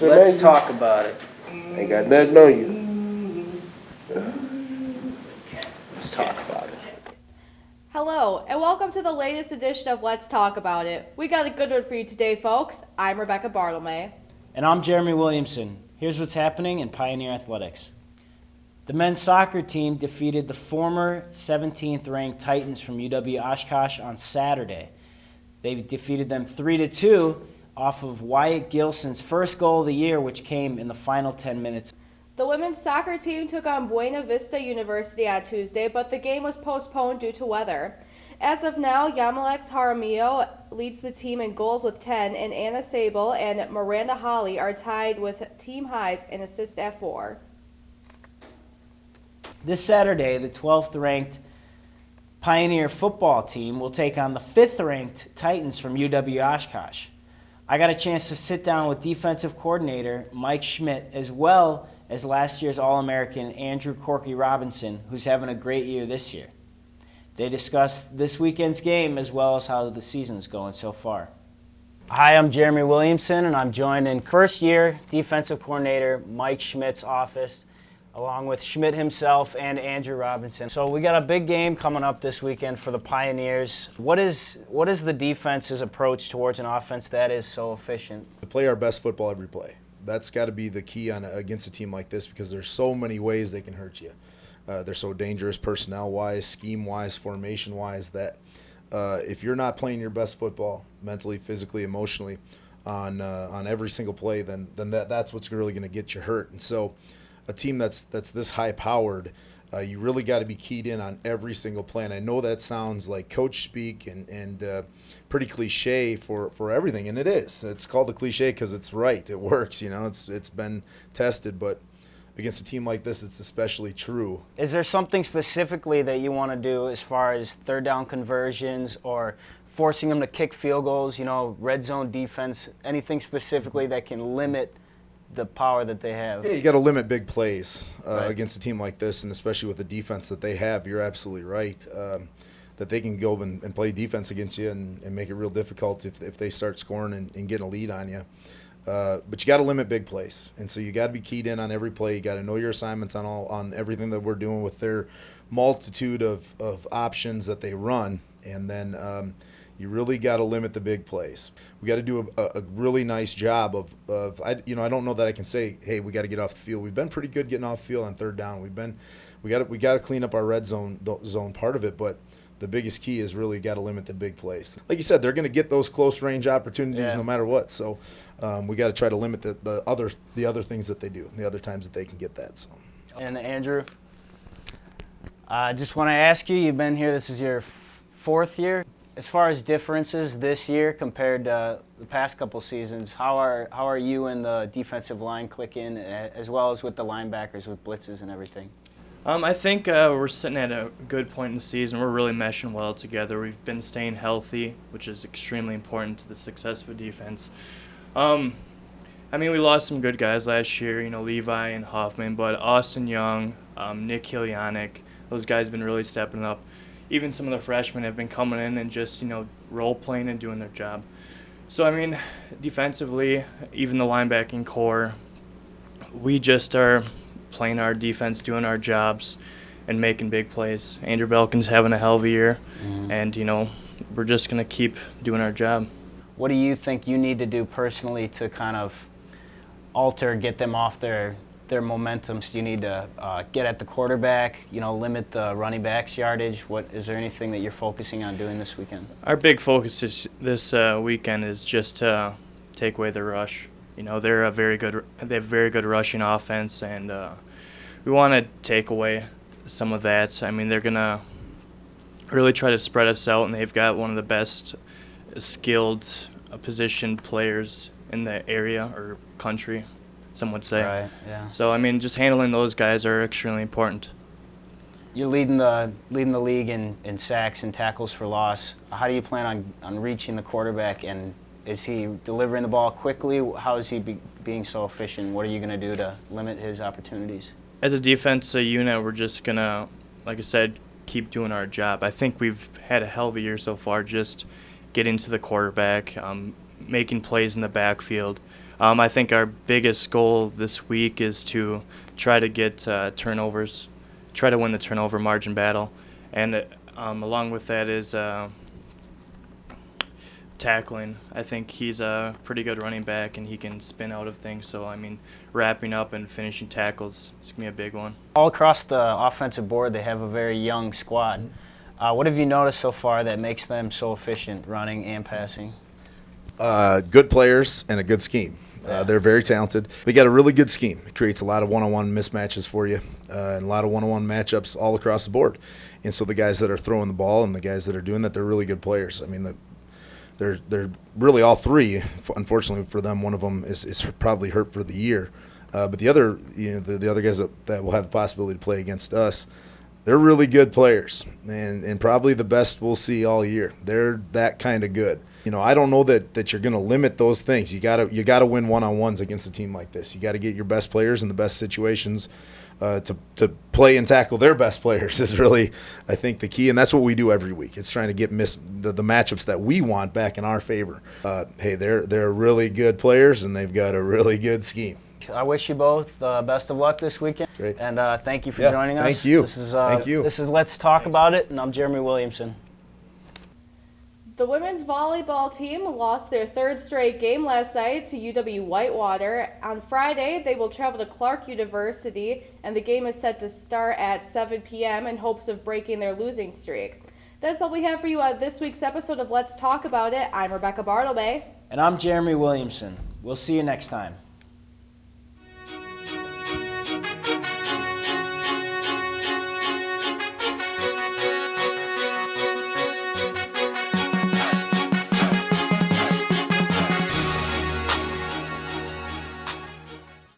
Let's talk about it. Ain't got nothing on you. Let's talk about it. Hello, and welcome to the latest edition of Let's Talk About It. We got a good one for you today, folks. I'm Rebecca Bartelme. And I'm Jeremy Williamson. Here's what's happening in Pioneer Athletics. The men's soccer team defeated the former 17th ranked Titans from UW-Oshkosh on Saturday. They defeated them 3-2 off of Wyatt Gilson's first goal of the year, which came in the final 10 minutes. The women's soccer team took on Buena Vista University on Tuesday, but the game was postponed due to weather. As of now, Yamalex Jaramillo leads the team in goals with 10, and Anna Sable and Miranda Holly are tied with team highs in assists at 4. This Saturday, the 12th ranked Pioneer football team will take on the 5th ranked Titans from UW-Oshkosh. I got a chance to sit down with defensive coordinator Mike Schmidt, as well as last year's All-American Andrew Corky Robinson, who's having a great year this year. They discussed this weekend's game as well as how the season's going so far. Hi, I'm Jeremy Williamson, and I'm joined in first-year defensive coordinator Mike Schmidt's office, along with Schmidt himself and Andrew Robinson. So we got a big game coming up this weekend for the Pioneers. What is the defense's approach towards an offense that is so efficient? To play our best football every play. That's got to be the key against a team like this, because there's so many ways they can hurt you. They're so dangerous personnel-wise, scheme-wise, formation-wise, that if you're not playing your best football mentally, physically, emotionally on every single play, then that's what's really going to get you hurt. And so a team that's this high-powered, you really got to be keyed in on every single play. And I know that sounds like coach speak and pretty cliche for everything, and it is. It's called the cliche because it's right. It works, It's been tested, but against a team like this, it's especially true. Is there something specifically that you want to do as far as third down conversions or forcing them to kick field goals, red zone defense, anything specifically that can limit the power that they have? Yeah, you got to limit big plays Right. against a team like this, and especially with the defense that they have. You're absolutely right that they can go and play defense against you and make it real difficult if they start scoring and getting a lead on you. But you got to limit big plays, and so you got to be keyed in on every play. You got to know your assignments on everything that we're doing with their multitude of options that they run, and then you really got to limit the big plays. We got to do a really nice job of I don't know that I can say, hey, we got to get off the field. We've been pretty good getting off the field on third down. We got to clean up our red zone part of it, but the biggest key is really got to limit the big plays. Like you said, they're going to get those close range opportunities no matter what. So we got to try to limit the other things that they do, the other times that they can get that. So. And Andrew, I just want to ask you, you've been here, this is your fourth year. As far as differences this year compared to the past couple seasons, how are you and the defensive line clicking, as well as with the linebackers with blitzes and everything? I think we're sitting at a good point in the season. We're really meshing well together. We've been staying healthy, which is extremely important to the success of a defense. We lost some good guys last year, Levi and Hoffman, but Austin Young, Nick Hilyanek, those guys have been really stepping up. Even some of the freshmen have been coming in and just, role-playing and doing their job. So, defensively, even the linebacking core, we just are playing our defense, doing our jobs, and making big plays. Andrew Belkin's having a hell of a year, and, we're just going to keep doing our job. What do you think you need to do personally to kind of get them off their momentum? So you need to get at the quarterback, limit the running back's yardage. Is there anything that you're focusing on doing this weekend? Our big focus this weekend is just to take away the rush. They have very good rushing offense, and we want to take away some of that. They're gonna really try to spread us out, and they've got one of the best skilled position players in the area or country, some would say. Right, yeah. So, just handling those guys are extremely important. You're leading the league in sacks and tackles for loss. How do you plan on reaching the quarterback, and is he delivering the ball quickly? How is he being so efficient? What are you going to do to limit his opportunities? As a defensive unit, we're just going to, like I said, keep doing our job. I think we've had a hell of a year so far, just getting to the quarterback, making plays in the backfield. I think our biggest goal this week is to try to get turnovers, try to win the turnover margin battle, and along with that is tackling. I think he's a pretty good running back, and he can spin out of things. So, I mean, wrapping up and finishing tackles is going to be a big one. All across the offensive board, they have a very young squad. What have you noticed so far that makes them so efficient running and passing? Good players and a good scheme. They're very talented. They got a really good scheme. It creates a lot of one-on-one mismatches for you and a lot of one-on-one matchups all across the board. And so the guys that are throwing the ball and the guys that are doing that, they're really good players. I mean, they're really all three. Unfortunately for them, one of them is probably hurt for the year. But the other, the other guys that will have the possibility to play against us, they're really good players and probably the best we'll see all year. They're that kind of good. I don't know that you're going to limit those things. You gotta win one-on-ones against a team like this. You got to get your best players in the best situations to play and tackle their best players is really, I think, the key. And that's what we do every week. It's trying to get the matchups that we want back in our favor. Hey, they're really good players, and they've got a really good scheme. I wish you both best of luck this weekend. Great. And thank you for joining us. Thank you. Thank you. This is Let's Talk About It, and I'm Jeremy Williamson. The women's volleyball team lost their third straight game last night to UW-Whitewater. On Friday, they will travel to Clark University, and the game is set to start at 7 p.m. in hopes of breaking their losing streak. That's all we have for you on this week's episode of Let's Talk About It. I'm Rebecca Bartelme. And I'm Jeremy Williamson. We'll see you next time.